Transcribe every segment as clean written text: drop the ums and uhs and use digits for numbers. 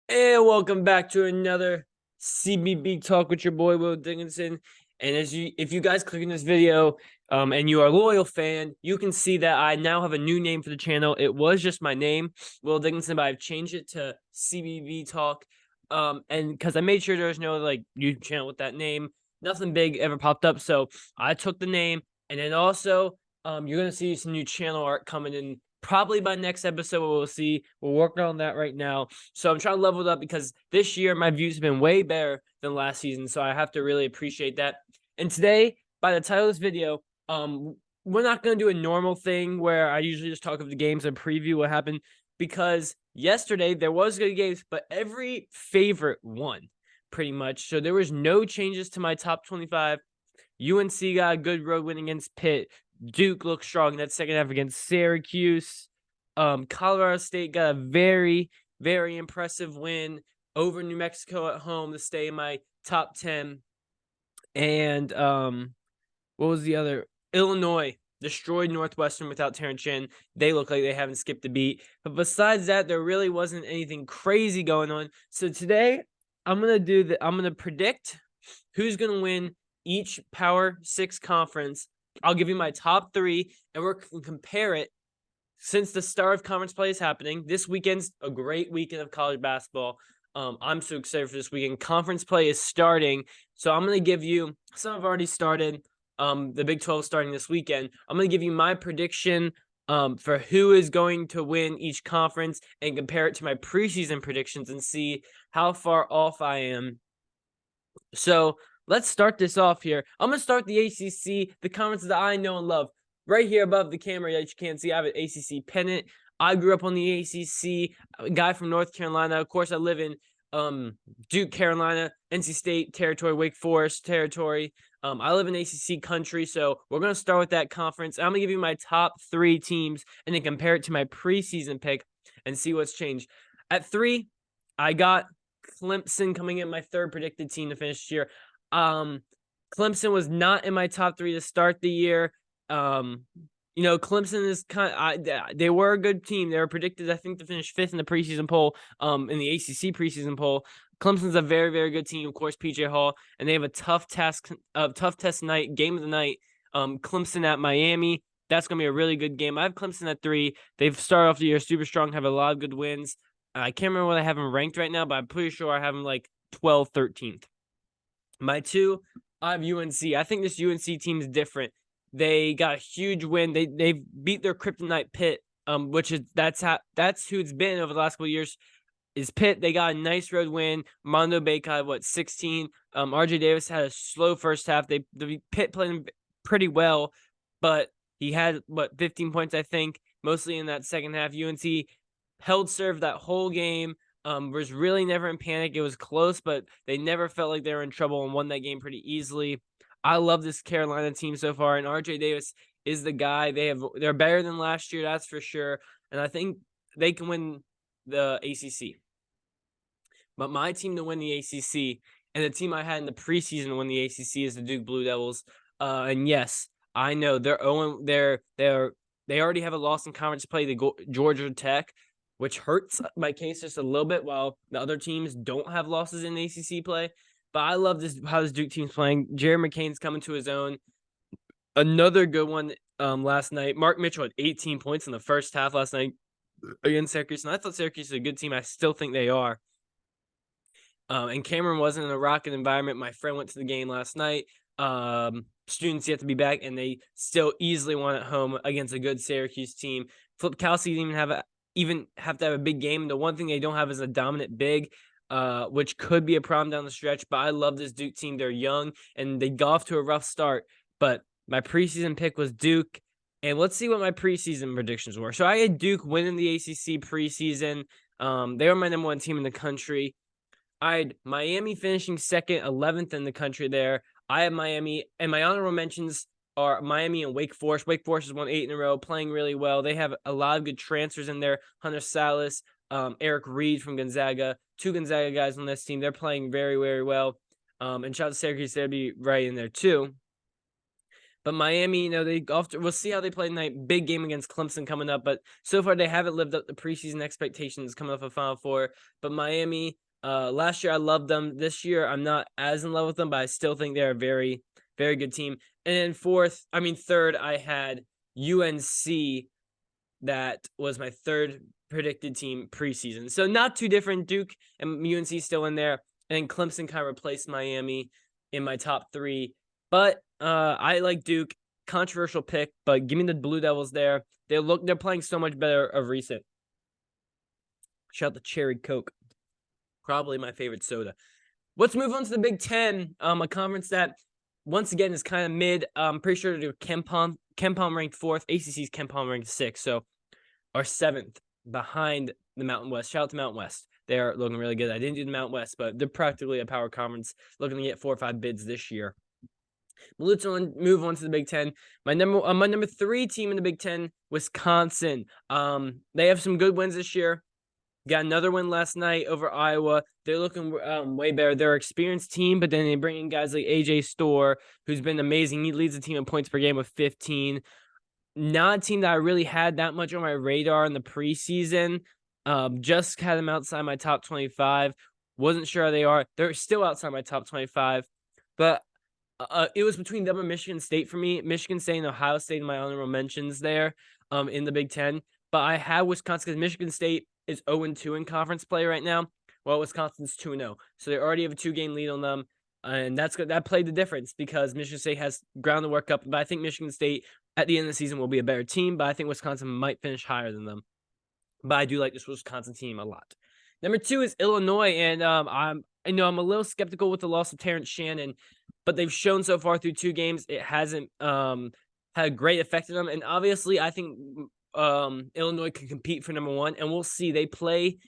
And welcome back to another CBB talk with your boy Will Dickinson. And if you guys click in this video, and you are a loyal fan, you can see that I now have a new name for the channel. It was just my name, Will Dickinson, but I've changed it to CBB Talk. And because I made sure there was no YouTube channel with that name, nothing big ever popped up. So I took the name, and then also you're gonna see some new channel art coming in probably by next episode. We'll see. We're working on that right now. So I'm trying to level it up because this year my views have been way better than last season. So I have to really appreciate that. And today, by the title of this video, we're not going to do a normal thing where I usually just talk of the games and preview what happened, because yesterday there was good games, but every favorite won pretty much. So there was no changes to my top 25. UNC got a good road win against Pitt. Duke looked strong in that second half against Syracuse. Colorado State got a very, very impressive win over New Mexico at home to stay in my top 10. And what was the other? Illinois destroyed Northwestern without Terrence Shannon. They look like they haven't skipped a beat. But besides that, there really wasn't anything crazy going on. So today, I'm gonna predict who's gonna win each Power 6 conference. I'll give you my top 3, and we're going to compare it. Since the start of conference play is happening, this weekend's a great weekend of college basketball. I'm so excited for this weekend. Conference play is starting, so I'm going to give you, some have already started. The Big 12 starting this weekend. I'm going to give you my prediction for who is going to win each conference and compare it to my preseason predictions and see how far off I am. So let's start this off here. I'm going to start the ACC, the conference that I know and love. Right here above the camera that you can't see, I have an ACC pennant. I grew up on the ACC, a guy from North Carolina. Of course, I live in Duke, Carolina, NC State territory, Wake Forest territory. I live in ACC country, so we're going to start with that conference. I'm going to give you my top 3 teams and then compare it to my preseason pick and see what's changed. At 3, I got Clemson coming in, my 3rd predicted team to finish this year. Clemson was not in my top 3 to start the year. Clemson is they were a good team. They were predicted, I think, to finish 5th in the preseason poll, in the ACC preseason poll. Clemson's a very, very good team. Of course, PJ Hall, and they have a tough test night, game of the night. Clemson at Miami. That's going to be a really good game. I have Clemson at 3. They've started off the year super strong, have a lot of good wins. I can't remember what I have them ranked right now, but I'm pretty sure I have them like 12th, 13th. My 2, I have UNC. I think this UNC team is different. They got a huge win. They beat their kryptonite Pitt, that's who it's been over the last couple of years. Is Pitt. They got a nice road win. Mondo Bay got 16. RJ Davis had a slow first half. The Pitt played pretty well, but he had 15 points, I think, mostly in that second half. UNC held serve that whole game. Was really never in panic. It was close, but they never felt like they were in trouble and won that game pretty easily. I love this Carolina team so far, and RJ Davis is the guy. They're better than last year, that's for sure. And I think they can win the ACC. But my team to win the ACC, and the team I had in the preseason to win the ACC, is the Duke Blue Devils. And yes, I know they're 0. They already have a loss in conference play to Georgia Tech, which hurts my case just a little bit, while the other teams don't have losses in ACC play. But I love how this Duke team's playing. Jared McCain's coming to his own. Another good one last night. Mark Mitchell had 18 points in the first half last night against Syracuse. And I thought Syracuse was a good team. I still think they are. And Cameron wasn't in a rocket environment. My friend went to the game last night. Students yet to be back, and they still easily won at home against a good Syracuse team. Flip Kelsey didn't even have to have a big game. The one thing they don't have is a dominant big, which could be a problem down the stretch. But I love this Duke team. They're young, and they got off to a rough start. But my preseason pick was Duke. And let's see what my preseason predictions were. So I had Duke winning the ACC preseason. They were my number 1 team in the country. I had Miami finishing 2nd, 11th in the country there. I have Miami, and my honorable mentions are Miami and Wake Forest. Wake Forest has won 8 in a row, playing really well. They have a lot of good transfers in there. Hunter Salas, Eric Reed from Gonzaga, 2 Gonzaga guys on this team. They're playing very, very well. And shout out to Syracuse, they'll be right in there too. But Miami, we'll see how they play tonight. Big game against Clemson coming up, but so far they haven't lived up to preseason expectations coming off a Final Four. But Miami, last year I loved them. This year I'm not as in love with them, but I still think they're a very, very good team. And then third, I had UNC. That was my third predicted team preseason. So not too different. Duke and UNC still in there. And then Clemson kind of replaced Miami in my top three. But I like Duke. Controversial pick, but give me the Blue Devils there. They're playing so much better of recent. Shout out to Cherry Coke. Probably my favorite soda. Let's move on to the Big Ten. A conference that once again is kind of mid. I'm pretty sure they're KenPom ranked 4th. ACC's KenPom ranked 6th. So are 7th behind the Mountain West. Shout out to Mountain West. They're looking really good. I didn't do the Mountain West, but they're practically a power conference, looking to get 4 or 5 bids this year. But let's move on to the Big Ten. My number 3 team in the Big Ten, Wisconsin. They have some good wins this year. Got another win last night over Iowa. They're looking way better. They're an experienced team, but then they bring in guys like AJ Storr, who's been amazing. He leads the team in points per game with 15. Not a team that I really had that much on my radar in the preseason. Just had them outside my top 25. Wasn't sure how they are. They're still outside my top 25. But it was between them and Michigan State for me. Michigan State and Ohio State in my honorable mentions there in the Big Ten. But I had Wisconsin because Michigan State is 0-2 in conference play right now, while Wisconsin's 2-0. So they already have a 2-game lead on them. And that's good. That played the difference because Michigan State has ground to work up. But I think Michigan State at the end of the season will be a better team. But I think Wisconsin might finish higher than them. But I do like this Wisconsin team a lot. Number 2 is Illinois, and I'm a little skeptical with the loss of Terrence Shannon, but they've shown so far through 2 games it hasn't had a great effect on them. And obviously, I think Illinois can compete for number 1, and we'll see. They play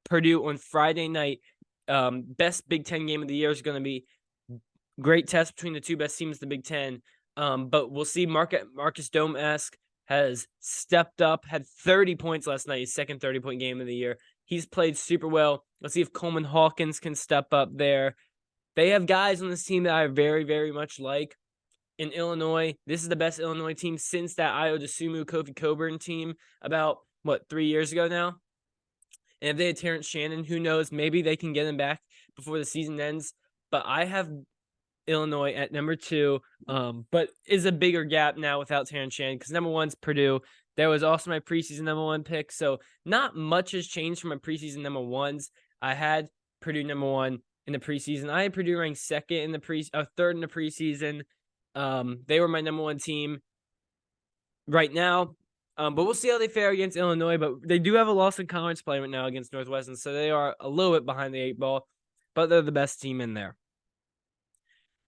Purdue on Friday night. Best Big Ten game of the year is going to be great test between the 2 best teams in the Big Ten. But we'll see. Marcus Domask has stepped up, had 30 points last night, his second 30-point game of the year. He's played super well. Let's see if Coleman Hawkins can step up there. They have guys on this team that I very, very much like. In Illinois, this is the best Illinois team since that Ayo DeSumo, Kofi Coburn team about, 3 years ago now? And if they had Terrence Shannon, who knows? Maybe they can get him back before the season ends. But I have Illinois at number 2, but is a bigger gap now without Terrence Shannon because number 1's Purdue. That was also my preseason number 1 pick, so not much has changed from my preseason number 1s. I had Purdue number 1 in the preseason. I had Purdue ranked 2nd in the third in the preseason. They were my number 1 team right now, but we'll see how they fare against Illinois. But they do have a loss in conference play right now against Northwestern, so they are a little bit behind the 8 ball, but they're the best team in there.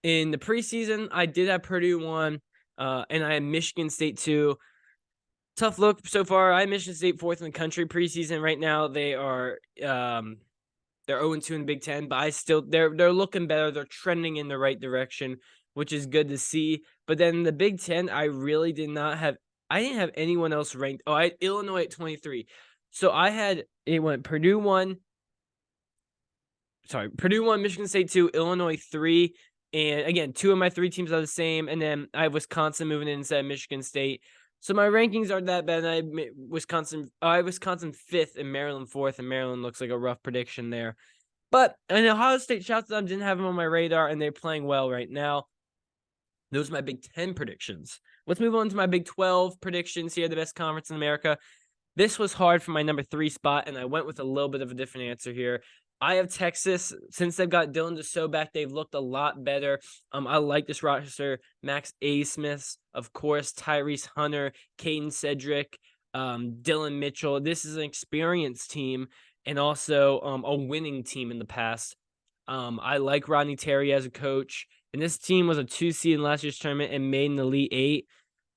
In the preseason, I did have Purdue 1, and I had Michigan State 2. Tough look so far. I had Michigan State 4th in the country preseason. Right now, they are they're 0-2 in the Big Ten, but they're looking better. They're trending in the right direction, which is good to see. But then the Big Ten, I didn't have anyone else ranked. I had Illinois at 23. So it went Purdue 1, Michigan State 2, Illinois 3. And again, 2 of my 3 teams are the same. And then I have Wisconsin moving in instead of Michigan State. So my rankings aren't that bad. I have Wisconsin 5th and Maryland 4th. And Maryland looks like a rough prediction there. But Ohio State, shout out to them, didn't have them on my radar. And they're playing well right now. Those are my Big 10 predictions. Let's move on to my Big 12 predictions here. The best conference in America. This was hard for my number 3 spot. And I went with a little bit of a different answer here. I have Texas. Since they've got Dylan DeSoe back, they've looked a lot better. I like this roster. Max A. Smith, of course, Tyrese Hunter, Caden Cedric, Dylan Mitchell. This is an experienced team and also a winning team in the past. I like Rodney Terry as a coach. And this team was a 2 seed in last year's tournament and made an Elite 8.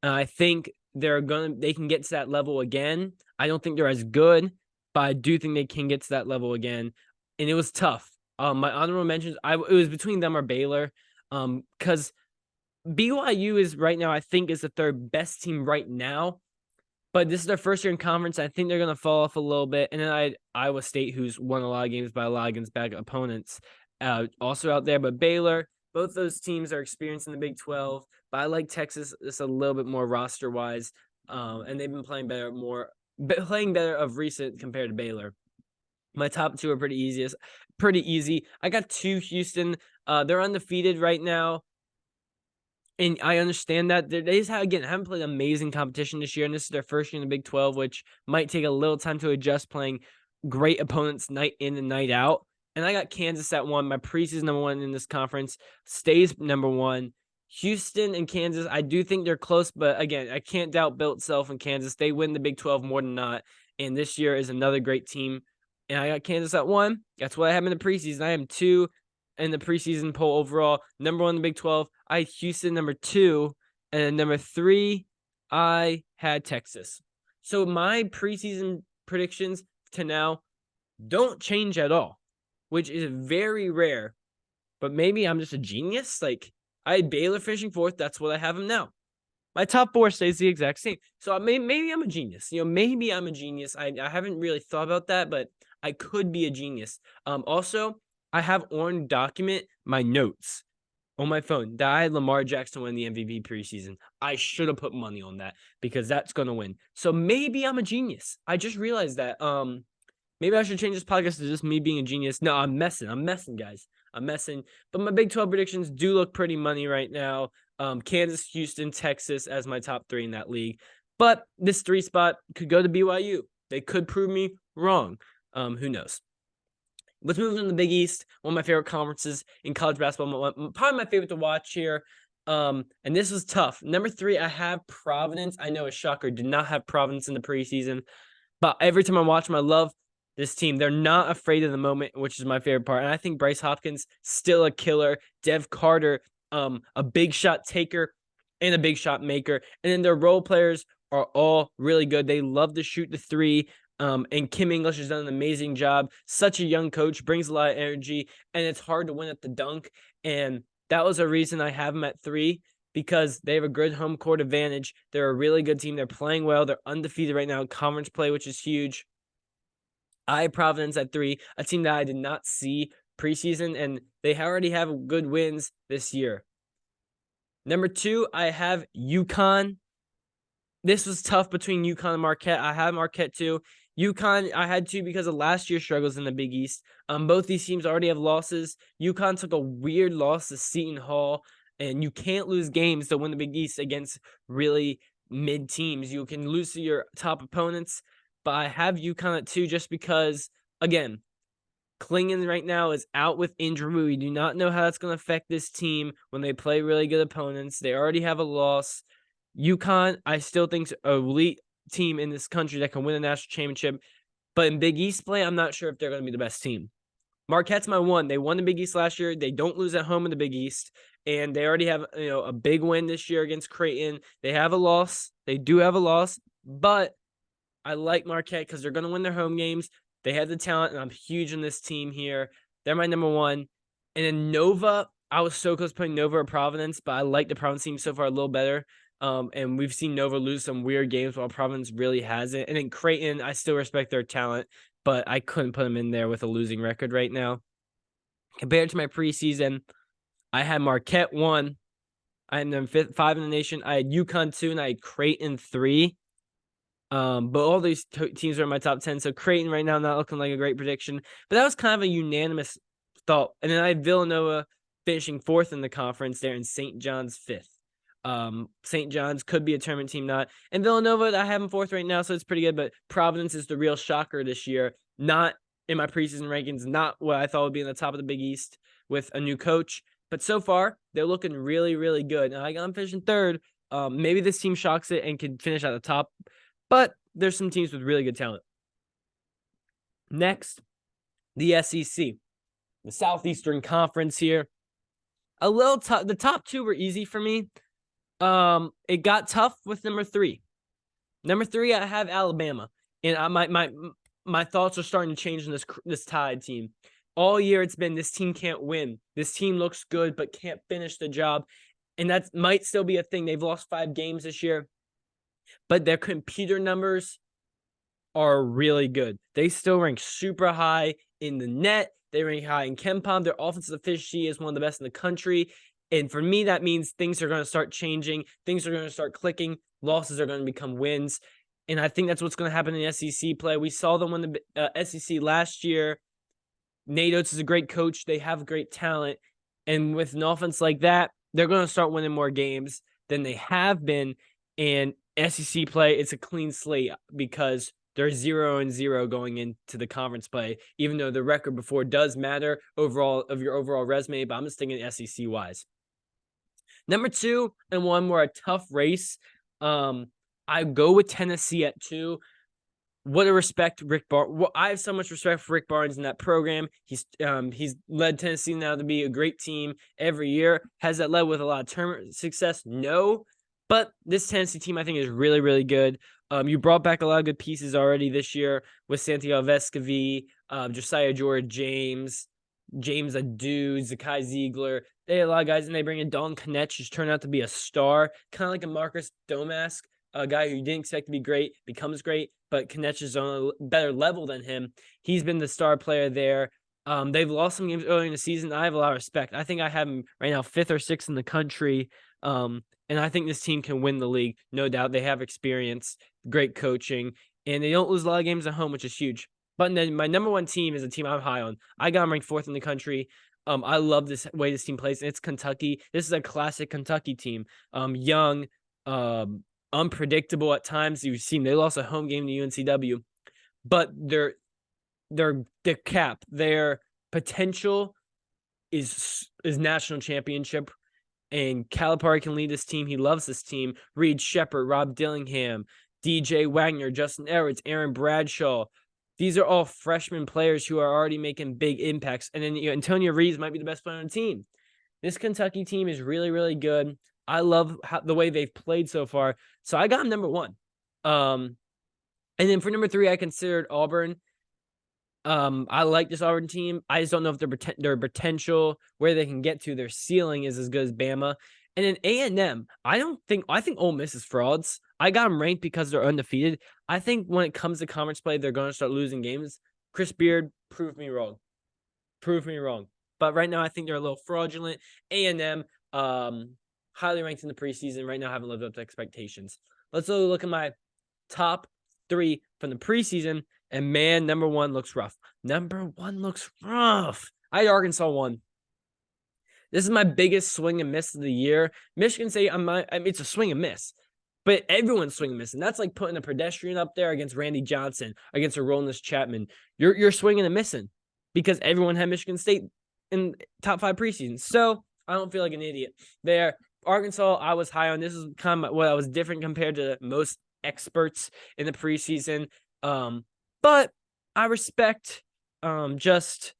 I think they can get to that level again. I don't think they're as good, but I do think they can get to that level again. And it was tough. My honorable mentions, it was between them or Baylor. Because BYU is right now, I think, is the 3rd best team right now. But this is their first year in conference. I think they're going to fall off a little bit. And then I had Iowa State, who's won a lot of games by a lot against bad opponents, also out there. But Baylor, Both those teams are experienced in the Big 12, but I like Texas just a little bit more roster-wise, and they've been playing better of recent compared to Baylor. My top two are pretty easy. I got two Houston. They're undefeated right now. And I understand that they just haven't played amazing competition this year, and this is their first year in the Big 12, which might take a little time to adjust playing great opponents night in and night out. And I got Kansas at 1. My preseason number 1 in this conference stays number 1. Houston and Kansas, I do think they're close, but again, I can't doubt Built Self and Kansas. They win the Big 12 more than not, and this year is another great team. And I got Kansas at 1. That's what I have in the preseason. I am 2 in the preseason poll overall. Number 1 in the Big 12, I had Houston. Number 2, and then number 3, I had Texas. So my preseason predictions to now don't change at all, which is very rare. But maybe I'm just a genius. Like, I had Baylor finishing 4th. That's what I have them now. My top 4 stays the exact same. So maybe I'm a genius. Maybe I'm a genius. I haven't really thought about that, but I could be a genius. Also, I have on document my notes on my phone that I had Lamar Jackson win the MVP preseason. I should have put money on that because that's going to win. So maybe I'm a genius. I just realized that. Maybe I should change this podcast to just me being a genius. No, I'm messing, guys. I'm messing. But my Big 12 predictions do look pretty money right now. Kansas, Houston, Texas as my top 3 in that league. But this 3 spot could go to BYU. They could prove me wrong. Who knows? Let's move on to the Big East, one of my favorite conferences in college basketball. Probably my favorite to watch here. And this was tough. Number 3, I have Providence. I know, a shocker. Did not have Providence in the preseason. But every time I watch them, I love this team. They're not afraid of the moment, which is my favorite part. And I think Bryce Hopkins, still a killer. Dev Carter, a big shot taker and a big shot maker. And then their role players are all really good. They love to shoot the 3. And Kim English has done an amazing job. Such a young coach, brings a lot of energy, and it's hard to win at the dunk. And that was a reason I have them at 3, because they have a good home court advantage. They're a really good team. They're playing well. They're undefeated right now in conference play, which is huge. I have Providence at 3, a team that I did not see preseason, and they already have good wins this year. Number 2, I have UConn. This was tough between UConn and Marquette. I have Marquette too. UConn, I had to because of last year's struggles in the Big East. Both these teams already have losses. UConn took a weird loss to Seton Hall, and you can't lose games to win the Big East against really mid teams. You can lose to your top opponents, but I have UConn at 2 just because, again, Klingon right now is out with injury. We do not know how that's going to affect this team when they play really good opponents. They already have a loss. UConn, I still think, is an elite team in this country that can win a national championship. But in Big East play, I'm not sure if they're going to be the best team. Marquette's my 1. They won the Big East last year. They don't lose at home in the Big East. And they already have a big win this year against Creighton. They have a loss. They do have a loss. But I like Marquette because they're going to win their home games. They have the talent, and I'm huge on this team here. They're my number 1. And then Nova, I was so close putting Nova or Providence, but I like the Providence team so far a little better. And we've seen Nova lose some weird games while Providence really hasn't. And then Creighton, I still respect their talent, but I couldn't put them in there with a losing record right now. Compared to my preseason, I had Marquette 1. I had them 5 in the nation. I had UConn 2, and I had Creighton 3. But all these teams are in my top 10. So Creighton right now not looking like a great prediction. But that was kind of a unanimous thought. And then I had Villanova finishing 4th in the conference there, and St. John's 5th. St. John's could be a tournament team, not. And Villanova, I have them 4th right now, so it's pretty good. But Providence is the real shocker this year. Not in my preseason rankings, not what I thought would be in the top of the Big East with a new coach. But so far, they're looking really, really good. And I got them finishing 3rd. Maybe this team shocks it and can finish at the top. But there's some teams with really good talent. Next, the SEC, the Southeastern Conference here. A little tough. The top 2 were easy for me. It got tough with number 3. Number 3, I have Alabama, and my thoughts are starting to change in this Tide team. All year it's been this team can't win. This team looks good but can't finish the job, and that might still be a thing. They've lost 5 games this year, but their computer numbers are really good. They still rank super high in the net. They rank high in KenPom. Their offensive efficiency is one of the best in the country. And for me, that means things are going to start changing. Things are going to start clicking. Losses are going to become wins. And I think that's what's going to happen in SEC play. We saw them win the SEC last year. Nate Oates is a great coach. They have great talent. And with an offense like that, they're going to start winning more games than they have been. And SEC play, it's a clean slate because they're 0-0 going into the conference play, even though the record before does matter overall of your overall resume. But I'm just thinking SEC wise. Number 2 and 1 more a tough race. I go with Tennessee at 2. What a respect Rick Barnes. Well, I have so much respect for Rick Barnes in that program. He's led Tennessee now to be a great team every year. Has that led with a lot of tournament success? No. But this Tennessee team, I think, is really, really good. You brought back a lot of good pieces already this year with Santiago Vescovi, Josiah Jordan-James, James Adu, Zakai Ziegler. They had a lot of guys, and they bring in Dalton Knecht, who's turned out to be a star, kind of like a Marcus Domask, a guy who you didn't expect to be great, becomes great, but Knecht is on a better level than him. He's been the star player there. They've lost some games early in the season. I have a lot of respect. I think I have them right now 5th or 6th in the country. And I think this team can win the league. No doubt. They have experience, great coaching, and they don't lose a lot of games at home, which is huge. But then my number 1 team is a team I'm high on. I got them ranked 4th in the country. I love this way this team plays, and it's Kentucky. This is a classic Kentucky team. Young, unpredictable at times. You've seen they lost a home game to UNCW, but their cap, their potential is national championship. And Calipari can lead this team. He loves this team. Reed Shepard, Rob Dillingham, DJ Wagner, Justin Edwards, Aaron Bradshaw. These are all freshman players who are already making big impacts. And then Antonio Reeves might be the best player on the team. This Kentucky team is really, really good. I love the way they've played so far. So I got them number 1. And then for number 3, I considered Auburn. I like this Auburn team. I just don't know if their potential, where they can get to, their ceiling is as good as Bama. And then A&M, I think Ole Miss is frauds. I got them ranked because they're undefeated. I think when it comes to conference play, they're going to start losing games. Chris Beard, prove me wrong. But right now, I think they're a little fraudulent. A&M, highly ranked in the preseason. Right now, haven't lived up to expectations. Let's look at my top 3 from the preseason. And man, number 1 looks rough. I had Arkansas 1. This is my biggest swing and miss of the year. Michigan State, it's a swing and miss. But everyone's swing and miss. And that's like putting a pedestrian up there against Randy Johnson, against a Rollins Chapman. You're swinging and missing because everyone had Michigan State in top 5 preseason. So I don't feel like an idiot there. Arkansas, I was high on. This is kind of what I was different compared to most experts in the preseason. But I respect just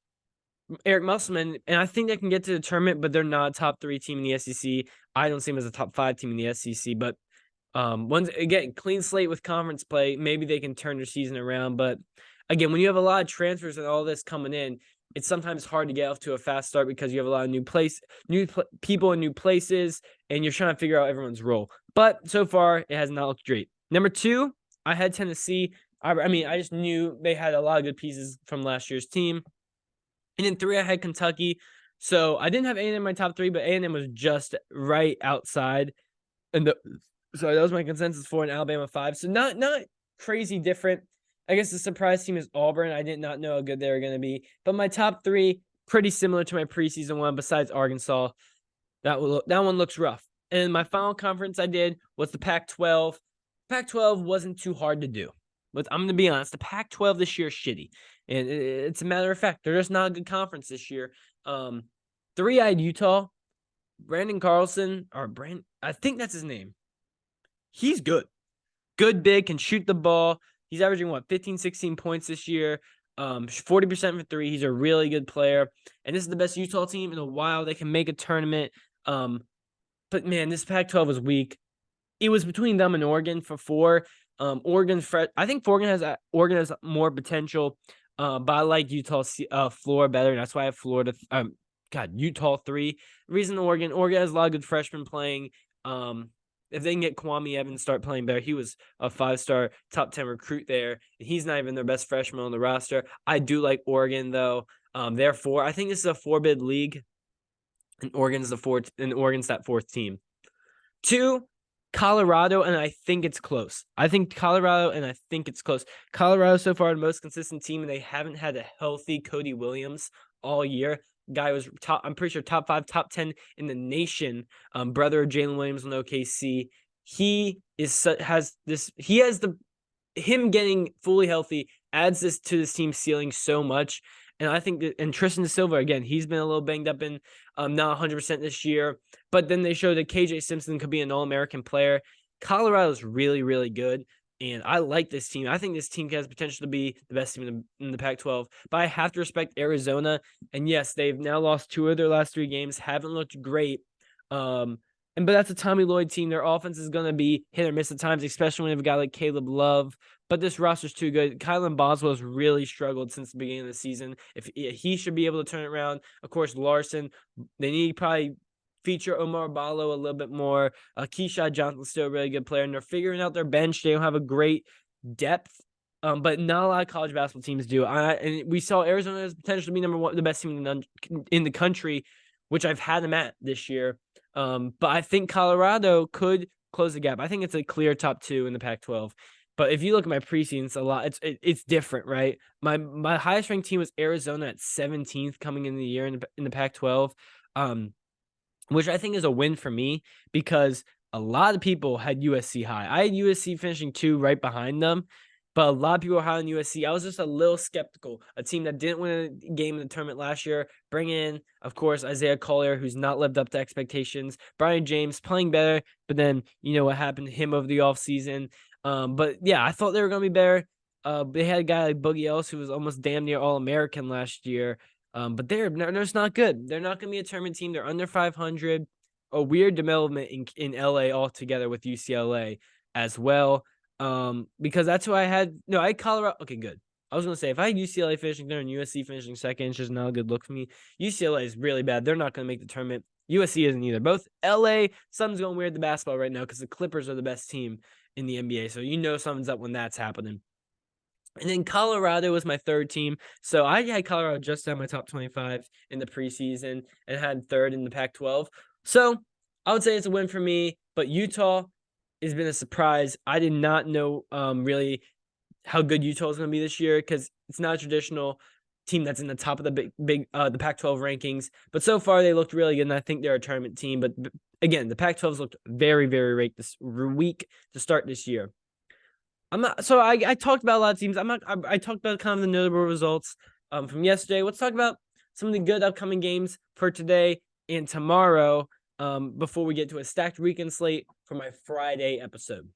Eric Musselman, and I think they can get to the tournament, but they're not a top 3 team in the SEC. I don't see them as a top 5 team in the SEC, but once again, clean slate with conference play, maybe they can turn their season around. But again, when you have a lot of transfers and all this coming in, it's sometimes hard to get off to a fast start because you have a lot of new people in new places, and you're trying to figure out everyone's role. But so far, it has not looked great. Number 2, I had Tennessee. I just knew they had a lot of good pieces from last year's team. And then 3, I had Kentucky. So I didn't have A&M in my top 3, but A&M was just right outside. And so that was my consensus 4 and Alabama 5. So not crazy different. I guess the surprise team is Auburn. I did not know how good they were going to be. But my top 3, pretty similar to my preseason one, besides Arkansas. That one looks rough. And my final conference I did was the Pac-12. Pac-12 wasn't too hard to do. But I'm going to be honest, the Pac-12 this year is shitty. And it's a matter of fact, they're just not a good conference this year. 3, I had Utah. Brandon Carlson, I think that's his name. He's good. Good big, can shoot the ball. He's averaging, 15, 16 points this year. 40% for 3. He's a really good player. And this is the best Utah team in a while. They can make a tournament. But, man, this Pac-12 was weak. It was between them and Oregon for 4. I think Oregon has more potential, but I like Utah's floor better. And that's why I have Florida. Utah 3. The reason Oregon has a lot of good freshmen playing. If they can get Kwame Evans start playing better, he was a 5-star top 10 recruit there. And he's not even their best freshman on the roster. I do like Oregon though. Therefore, I think this is a 4-bid league, and Oregon's that fourth team. 2, Colorado, and I think it's close. Colorado so far the most consistent team, and they haven't had a healthy Cody Williams all year. Guy was I'm pretty sure top 5, top 10 in the nation. Brother of Jalen Williams on OKC. Him getting fully healthy adds this to this team's ceiling so much. And I think and Tristan Silva, again, he's been a little banged up and not 100% this year. But then they showed that KJ Simpson could be an All-American player. Colorado's really, really good. And I like this team. I think this team has potential to be the best team in the Pac-12. But I have to respect Arizona. And yes, they've now lost 2 of their last 3 games. Haven't looked great. But that's a Tommy Lloyd team. Their offense is going to be hit or miss at times, especially when you have a guy like Caleb Love. But this roster's too good. Kylan Boswell has really struggled since the beginning of the season. If he should be able to turn it around. Of course, Larson, they need to probably feature Omar Ballo a little bit more. Keyshawn Johnson's still a really good player, and they're figuring out their bench. They don't have a great depth, but not a lot of college basketball teams do. And we saw Arizona has potential to be number 1, the best team in the country, which I've had them at this year. But I think Colorado could close the gap. I think it's a clear top 2 in the Pac-12. But if you look at my preseason, it's a lot. It's different, right? My highest ranked team was Arizona at 17th coming into the year in the Pac-12, which I think is a win for me because a lot of people had USC high. I had USC finishing 2 right behind them, but a lot of people are high on USC. I was just a little skeptical. A team that didn't win a game in the tournament last year, bring in, of course, Isaiah Collier, who's not lived up to expectations. Brian James playing better, but then you know what happened to him over the offseason. But yeah, I thought they were going to be better. They had a guy like Boogie Ellis who was almost damn near All-American last year. But they're just not good. They're not going to be a tournament team. They're under 500. A weird development in LA altogether with UCLA as well. Because that's who I had. No, I had Colorado. Okay, good. I was going to say, if I had UCLA finishing there and USC finishing second, it's just not a good look for me. UCLA is really bad. They're not going to make the tournament. USC isn't either. Both LA, something's going weird with the basketball right now because the Clippers are the best team in the NBA. So you know something's up when that's happening. And then Colorado was my 3rd team. So I had Colorado just on my top 25 in the preseason and had 3rd in the Pac-12. So I would say it's a win for me. But Utah has been a surprise. I did not know really how good Utah is going to be this year because it's not a traditional team that's in the top of the the Pac-12 rankings. But so far they looked really good, and I think they're a tournament team. But again, the Pac-12's looked very, very weak to start this year. I talked about a lot of teams. I talked about kind of the notable results from yesterday. Let's talk about some of the good upcoming games for today and tomorrow before we get to a stacked weekend slate for my Friday episode.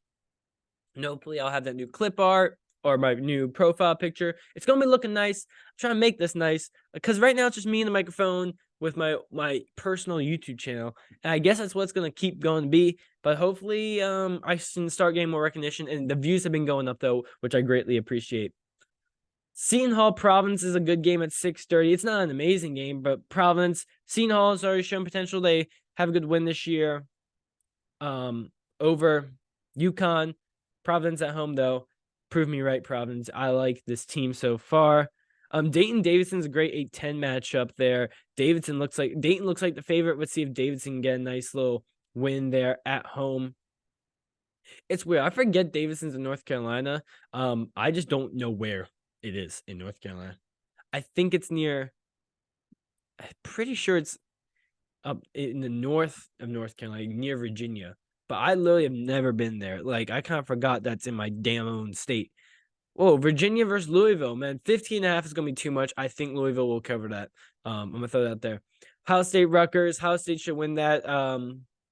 And hopefully I'll have that new clip art or my new profile picture. It's going to be looking nice. I'm trying to make this nice because right now it's just me and the microphone with my personal YouTube channel. And I guess that's what it's going to keep going to be. But hopefully I can start getting more recognition. And the views have been going up, though, which I greatly appreciate. Seton Hall Providence is a good game at 6:30. It's not an amazing game, but Providence, Seton Hall has already shown potential. They have a good win this year over UConn. Providence at home, though. Prove me right, Providence. I like this team so far. Dayton Davidson's a great 8-10 matchup there. Dayton looks like the favorite. Let's see if Davidson can get a nice little win there at home. It's weird. I forget Davidson's in North Carolina. I just don't know where it is in North Carolina. I think it's near. I'm pretty sure it's up in the north of North Carolina, near Virginia. But I literally have never been there. Like, I kind of forgot that's in my damn own state. Whoa, Virginia versus Louisville, man. 15.5 is going to be too much. I think Louisville will cover that. I'm going to throw that out there. Ohio State, Rutgers. Ohio State should win that.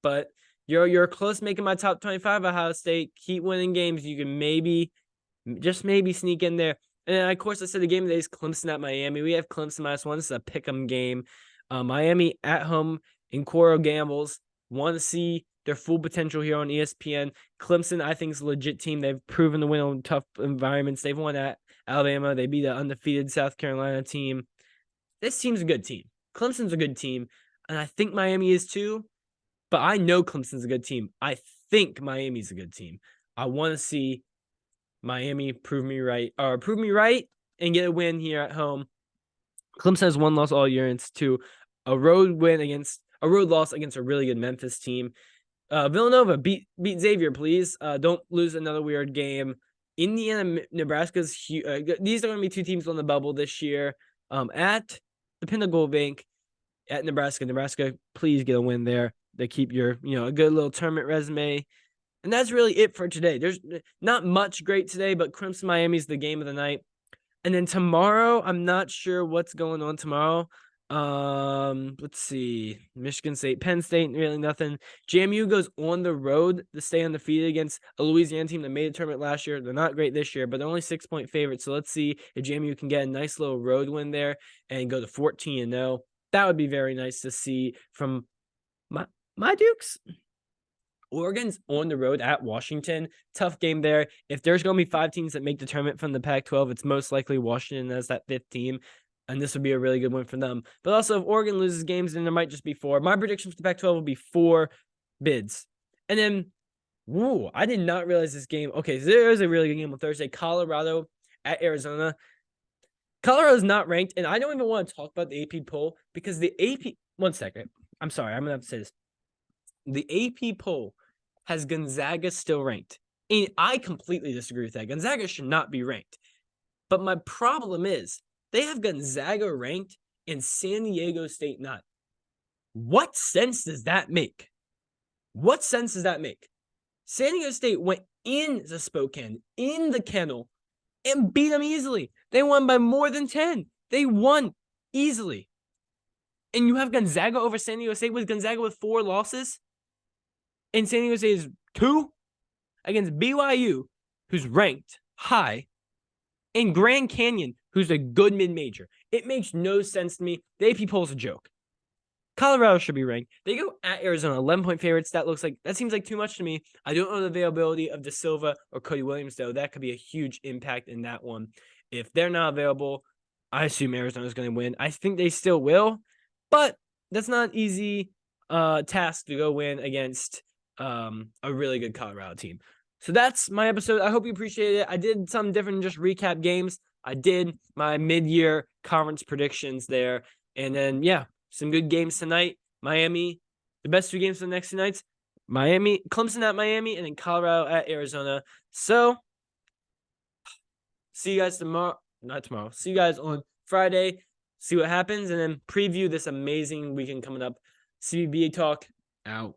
But you're close making my top 25, Ohio State. Keep winning games. You can just maybe sneak in there. And then, of course, I said the game of the day is Clemson at Miami. We have Clemson -1. This is a pick'em game. Miami at home in Coral Gambles. Want to see their full potential here on ESPN. Clemson, I think, is a legit team. They've proven to win on tough environments. They've won at Alabama. They beat an undefeated South Carolina team. This team's a good team. Clemson's a good team, and I think Miami is too. But I know Clemson's a good team. I think Miami's a good team. I want to see Miami prove me right and get a win here at home. Clemson has one loss all year, and it's to a road loss against a really good Memphis team. Villanova beat Xavier, please. Don't lose another weird game. Indiana, Nebraska's these are going to be two teams on the bubble this year. At the Pinnacle Bank at Nebraska. Nebraska, please get a win there. They keep your, a good little tournament resume. And that's really it for today. There's not much great today, but Clemson Miami's the game of the night. And then tomorrow, I'm not sure what's going on tomorrow. Let's see. Michigan State, Penn State, really nothing. JMU goes on the road to stay undefeated against a Louisiana team that made a tournament last year. They're not great this year, but they're only 6-point favorites. So let's see if JMU can get a nice little road win there and go to 14-0. That would be very nice to see from my Dukes. Oregon's on the road at Washington. Tough game there. If there's going to be 5 teams that make the tournament from the Pac-12, it's most likely Washington as that 5th team. And this would be a really good win for them. But also, if Oregon loses games, then there might just be 4. My prediction for the Pac-12 will be 4 bids. And then, I did not realize this game. Okay, so there is a really good game on Thursday. Colorado at Arizona. Colorado's not ranked, and I don't even want to talk about the AP poll because the AP... One second. I'm sorry. I'm going to have to say this. The AP poll has Gonzaga still ranked. And I completely disagree with that. Gonzaga should not be ranked. But my problem is they have Gonzaga ranked and San Diego State not. What sense does that make? What sense does that make? San Diego State went into Spokane, in the kennel, and beat them easily. They won by more than 10. They won easily. And you have Gonzaga over San Diego State with Gonzaga with 4 losses? And San Diego State is 2 against BYU, who's ranked high, and Grand Canyon, who's a good mid-major. It makes no sense to me. The AP poll is a joke. Colorado should be ranked. They go at Arizona, 11-point favorites. That seems like too much to me. I don't know the availability of De Silva or Cody Williams, though. That could be a huge impact in that one. If they're not available, I assume Arizona's going to win. I think they still will, but that's not an easy task to go win against a really good Colorado team. So that's my episode. I hope you appreciated it. I did something different than just recap games. I did my mid-year conference predictions there. And then, some good games tonight. Miami, the best 2 games for the next 2 nights. Clemson at Miami, and then Colorado at Arizona. So, see you guys tomorrow. Not tomorrow. See you guys on Friday. See what happens, and then preview this amazing weekend coming up. CBB Talk, out.